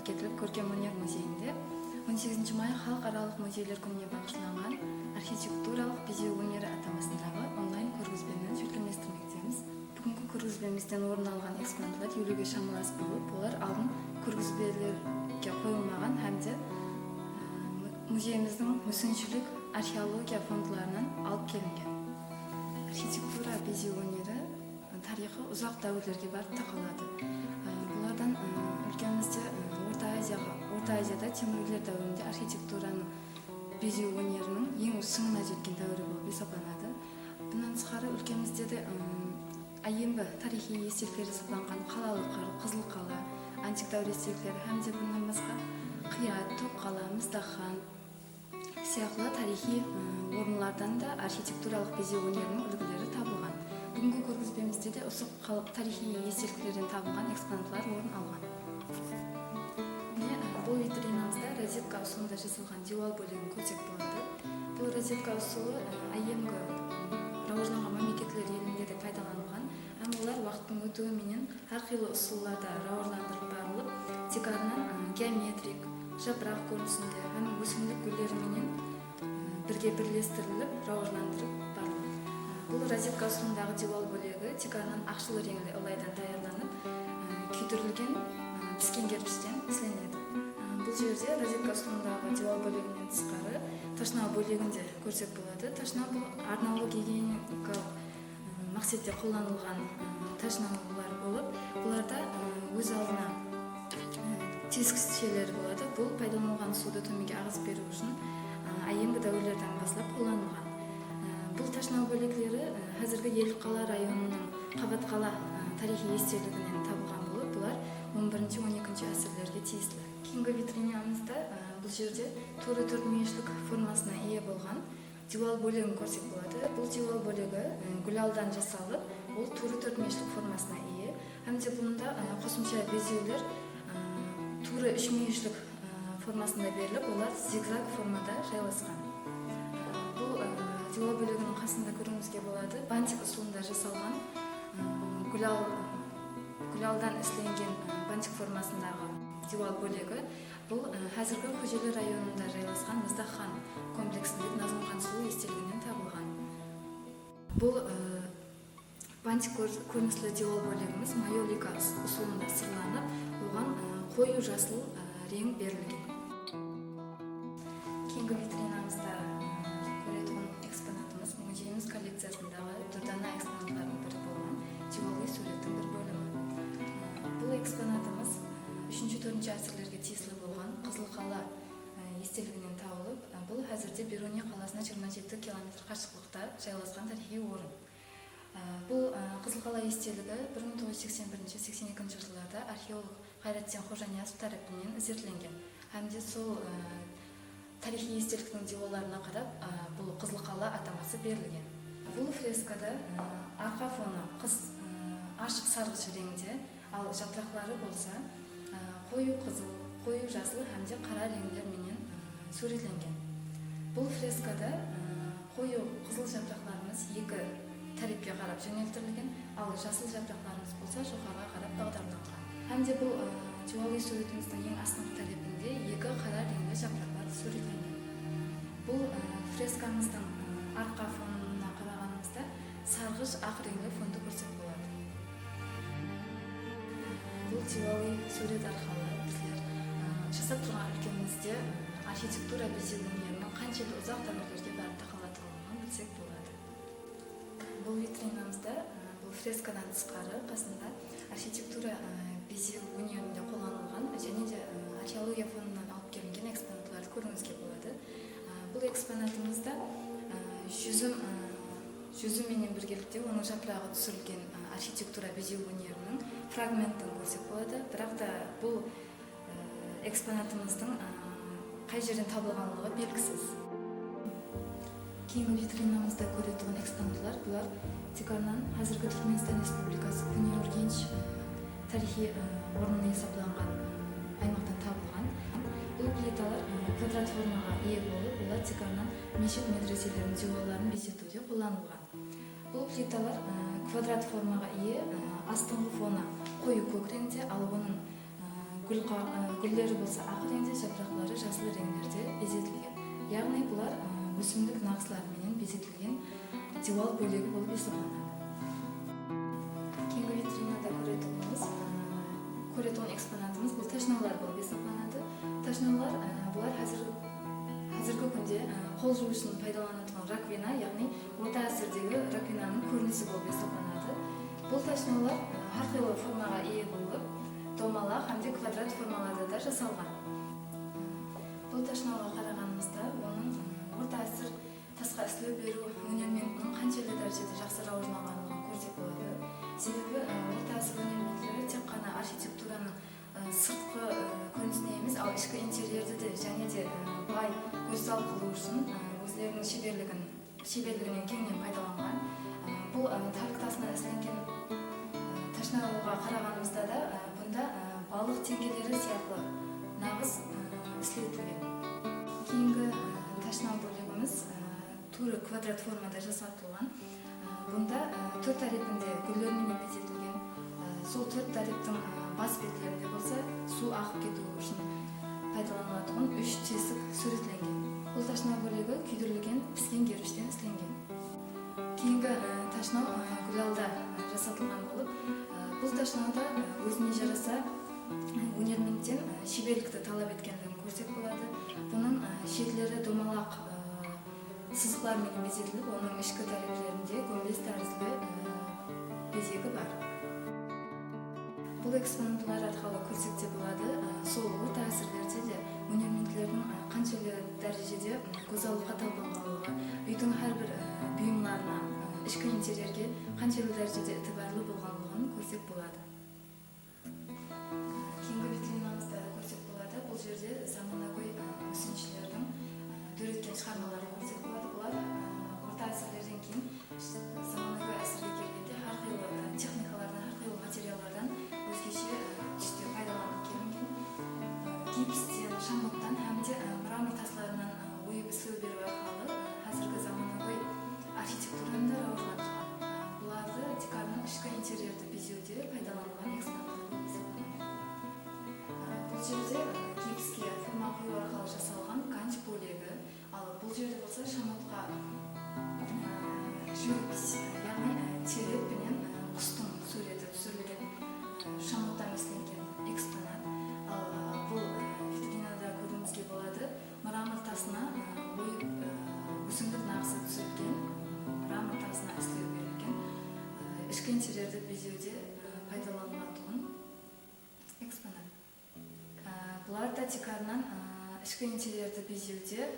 кетилип көркөм өнөр музейинде 18 май Халыкаралык музейлер күнүнө багышланган архитектуралык безүү өнөрү атамасындагы онлайн көргөзмөнү чөлкөмдештирмекчибиз. Бүгүнкү көргөзмөбүздөн орун алган экспонаттар 50-ге шамалас болуп, булар алдын көргөзмөлөргө коюлмаган hamda музейибиздин мүсүнчүлүк археология фондуларынан алып келинген. Архитектура безүү өнөрү тарихы узак дәврлерге барып такалады. Булардан өлкөбүздө Орта Азияда темүрлер дәврүндө архитектуранын безүү өнөрүнүн эң сыңына жеткен дәврү болуп эсептелет. Bundan тышкары өлкөбүздө да айымбы тарихий эстеликтер сакланган Калалык кыр, Кызыл кала, антик дәвр эстеликтери hamda bundan башка Кыят, Топкала, Мыздакхан сыяктуу тарихий орунлардан да архитектуралык безүү өнөрүнүн үлгүлөрү табылган. Бүгүнкү көргөзмөбүздө да ошол тарихий эстеликтерден табылган экспонаттар орун алган. Бул витринабызда розетка усулунда жасалган диван бөлүгүн көрсөк болот. Бул розетка усулу айымгы раважланган мамлекеттер элинде да пайдаланган. Булар убакыттын өтүү менен ар кыйла усулларда раважландырылып барылып, тик арынан геометрик, жапырак көрүнүшүндө һәм өсүмдүк гүлдөрү менен бирге бирлештирилип, раважландырып барылат. Бул розетка усулундагы диван бөлүгү тик арынан акчыл реңли ылайдан даярданып, күйдүрүлгөн пискен кирпичтен изленет. Бул жерде розетка усулундагы диван бөлүгүнөн тышкары ташнаа бөлүгүн да көрсөк болот. Ташнаа бул арналык гигиеникалык максатта колдонулган ташнаалар болуп, буларда өз алдына тескичелер болот. Бул пайдаланылган сууду төмөнгө агызып берүү үчүн айымбы дәврлерден башлап колдонулган. Бул ташнаа бөлүклөрү азыркы Эликкала районунун Кабаткала тарихий эстелигинен табылган болуп, булар 11-12 асырларга тийиштүү. Кийинки витринабызда бул жерде туура 4 мүйүшлүк формасына ээ болгон диван бөлүгүн көрсөк болот. Бул диван бөлүгү гүлалдан жасалып, бул туура 4 мүйүшлүк формасына ээ. Hamda бунда кошумча безүүлөр туура 3 мүйүшлүк формасында берилип, улар зигзаг формада жайлашкан. Бул диван бөлүгүнүн касында көрүүңүзгө болот. Бантик усулунда жасалган гүлалдан изленген бантик формасындагы диван бөлүгү бул азыркы Көжөлө районунда жайлашкан Мыздакхан комплексиндеги Назымхан суу эстелигинен табылган. Бул бантик көрүнүшлүү диван бөлүгүбүз майолика усулунда сырланып, буга коюу жасыл рең берилген. Кийинки витринабызда көрөтүн экспонатыбыз музейибиз коллекциясындагы дурдана экспонаттардын бири болгон диванлы сүрөттүн бир бөлүмү. Бул экспонатыбыз 3-4 асырларга тийиштүү болгон Кызыл кала эстелигинен табылып, бул азырда Беруния каласына 27 километр качыктыкта жайлашкан тарихий орун. Бул Кызыл кала эстелиги 1981-82 жылдарда археолог Кайратжан Хожаниязов тараптан изерленген. Hamda сол тарихий эстеликтин диванларына карап, бул Кызыл кала атамасы берилген. Бул фрескада арка фону ашык саргыч реңде, ал жапыраклары болсо коюу кызыл, коюу жасыл hamda кара реңдер менен сүрөтленген. Бул фрескада коюу кызыл жапыракларыбыз эки тарапка карап жөнөлтүрүлгөн, ал жасыл жапыракларыбыз болсо жогоруга карап багдарланган. Hamda бул диванлы сүрөтүбүздүн эң астыңкы тарапында эки кара реңдүү жапыраклар сүрөтленген. Бул фрескамыздын арка фонуна караганыбызда саргыч ак реңдүү фонду көрсөк болот. Бул диванлы сүрөт аркылуу bizler жасап турган өлкөбүздө архитектура безүү өнөрүнүн канчалык узак дәврлерге барып такалатылганын билсек болот. Бул витринабызда бул фрескадан тышкары касында архитектура безүү өнөрүндө колдонулган жана да археология фондунан алып келинген экспонаттарды көрүүңүзгө болот. Бул экспонатыбызда жүзү менен биргеликте онун жапырагы түсүрүлгөн архитектура безүү өнөрүнүн фрагменттин көрсөк болот. Бирок да бул экспонатыбыздын кай жерден табылганлыгы белгисиз. Кийинки витринабызда көрөтүлгөн экспонаттар булар тик арынан азыркы Түркмөнстан Республикасы Күнү Ургенч тарихий орнуна эсептелган аймактан табылган. Бул плиталар квадрат формага ээ болуп, булар тик арынан мешит медреселердин диванларын безетүүгө колдонулган. Бул плиталар квадрат формага ээ, астыңкы фону коюу көк реңде, ал бунун гүлдері болса ақ реңде, жапырақтары жасыл реңдерде безетілген. Яғни бұлар өсімдік нақысларымен безетілген дивал бөлігі болып есептелінеді. Кейінгі витринада көретұғын экспонатымыз бұл ташнаулар болып есептелінеді. Ташнаулар бұлар қазіргі күнде қол жуу үшін пайдаланылатын раковина, яғни орта ғасырдегі раковинаның көрінісі болып есептелінеді. Бұл ташнаулар әрқилы формаға ие болып, домалақ һәм квадрат формаларда да жасалған. Бұл ташнауға қарағанымызда оның орта ғасыр тасқа үстілеу беру өнерменінің қаншалықты дәрежеде жақсы рауыжланғанын көрсек болады. Себебі орта ғасыр өнермендері тек қана архитектураның сыртқы көрінісіне емес, ал ішкі интерьерді де және де бай көзсал қылу үшін өздерінің шеберлігінен кеңінен пайдаланған. Бұл тарих тасынан ісленген ташнауға қарағанымызда да бұнда балық теңгелері сияқты нағыз ісленген. Кейінгі ташнау бөлігіміз туры квадрат формада жасатылған. Бұнда төрт әріпінде гүлдермен безетілген. Сол төрт әріптің бас бетлерінде болса су ағып кетуі үшін пайдаланылатын 3 тесік суретленген. Бұл ташнау бөлігі күйдірілген піскен кірпіштен ісленген. Кейінгі ташнау гүлалда жасатылған болып, бұл ташнауда өзіне жараса өнерменден шеберлікті талап еткендігін көрсек болады. Бұның шетлері домалақ сызықлармен безетіліп, оның ішкі тәрелерінде көмбез тәрізді безегі бар. Бұл экспонаттар арқылы көрсек те болады, сол орта ғасырларда де өнерменділердің қаншалықты дәрежеде көзалдыққа талпынғандығы, үйдің әрбір бұйымдарына, ішкі интерьерге қаншалықты дәрежеде ітібарлы болғандығын көрсек болады. Кейінгі витринамызда көрсек болады, бұл жерде заманауи мүсіншілердің дөреткен шығармаларын көрсек болады. Бұлар орта ғасырлардан кейін заманауи ғасырға келгенде әрқилы техникалардан, әрқилы материалдардан өзгеше түсте пайдаланып келінген. Гипстен, шамоттан һәм де мрамор тасларынан ойып ісілу беру арқылы қазіргі заманауи архитектураны да рауыжландырған. Бұларды декорның ішкі интерьерді безеуде пайдаланылған экспонаттар болып есептелінеді. Бұл жерде гипске форма құю арқылы жасалған ганч бөлігі, ал бұл жерде болса шамотқа живопись, яғни терек пенен құстың суреті түсірілген шамоттан ісленген экспонат. Ал бұл витринада көруіңізге болады, мрамор тасына ойып өсімдік нақысы түсірілген, мрамор тасына ісілеу берілген, ішкі интерьерді безеуде пайдаланылатын экспонат. Бұлар да декорынан ішкі интерьерді безеуде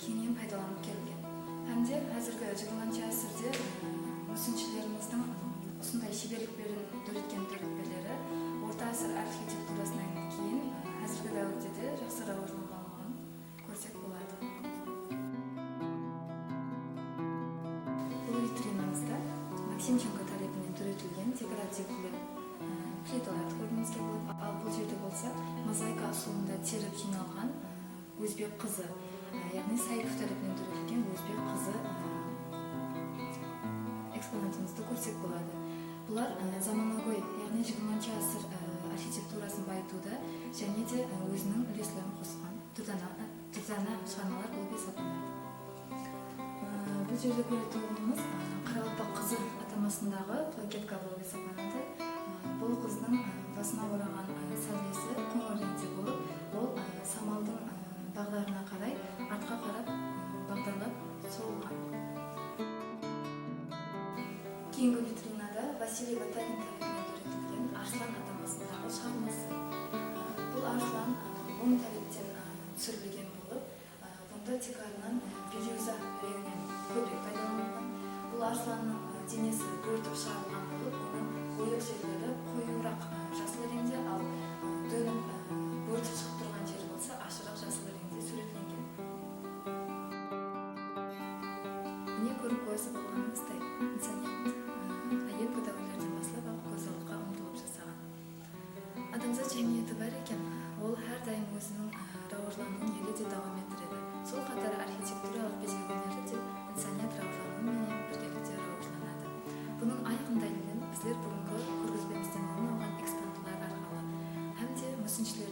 кеңінен пайдаланып келген. Һәм де қазіргі 20-ші ғасырда мүсіншілеріміздің осындай шеберлікпен дөреткен дөретпелері орта ғасыр архитектурасынан кейін қазіргі дәуірде де жақсы рауыжланғандығын көрсек болады. Бұл витринамызда Максимченко тарапынан дөретілген декоративті плиталарды көруіңізге болады. Ал бұл жерде болса мозаика ұсулында теріп жиналған өзбек қызы, яғни Саипов тарапынан дөретілген өзбек қызы экспонатымызды көрсек болады. Бұлар заманауи, яғни 20-ші ғасыр архитектурасын байытуда және де өзінің үлестерін қосқан түрдана шығармалар болып есептелінеді. Бұл жерде көретініміз Қарақалпақ қызы атамасындағы плакетка болып есептелінеді. Бұл қыздың басына ораған сәулесі қоңыр реңде болып, ол самалдың бағдарына қарай артқа қарап бағдарлап соғылған. Кейінгі витринада Василий Баталин тарапынан дөретілген Арслан атамасындағы шығармасы. Бұл Арслан оң тарифтен түсірілген болып, бұнда декорынан береза реңінен көбірек пайдаланылған. Бұл Арсланның денесі бөртіп шығарылған болып, оның ойық жерлері қоюырақ жасыл реңде, ал дөніп бөртіп шығып тұрған жері болса ашырақ жасыл реңде суретленген. Міне көріп қойсы болғанымыздай инсаният айепкі дәуірлерден бастап көзалыққа ұмтылып жасаған. Адамзат жәмиеті бар екен, ол әрдайым өзінің рауыжлануын елі де давам еттіреді. Сол қатар архитектуралық безек өнері де инсаният рауыжлануымен біргелікте рауыжланады. Бұның айқын дәлелін біздер бүгінгі көргізбемізден орын алған экспонаттар арқылы һәм де мүсіншілер